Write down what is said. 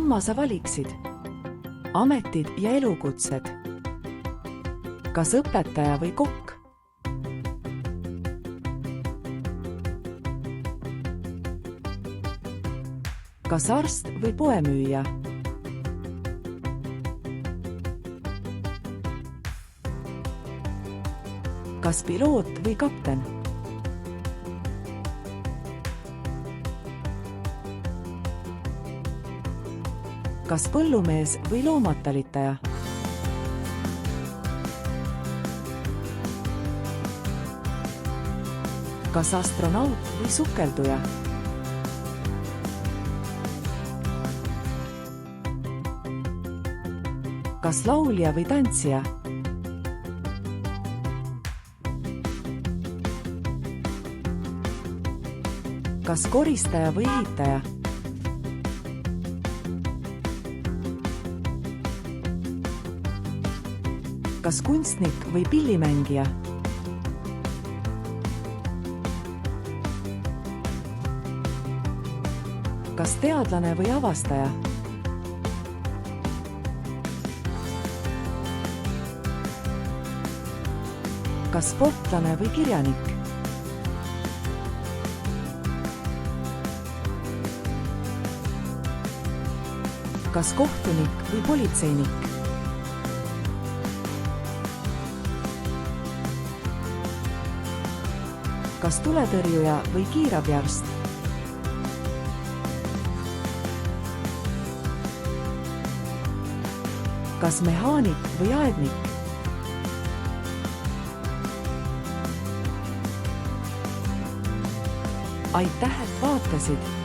kumma sa valiksid? Ametid ja elukutsed. Kas õpetaja või kokk? Kas arst või poemüüja? Kas piloot või kapten? Kas põllumees või loomatalitaja? Kas astronaut või sukelduja? Kas laulja või tantsija? Kas koristaja või ehitaja? Kas kunstnik või pillimängija? Kas teadlane või avastaja? Kas sportlane või kirjanik? Kas kohtunik või politseinik? Kas tuletõrjuja või kiirabiarst? Kas mehaanik või aednik? Aitäh, et vaatasid!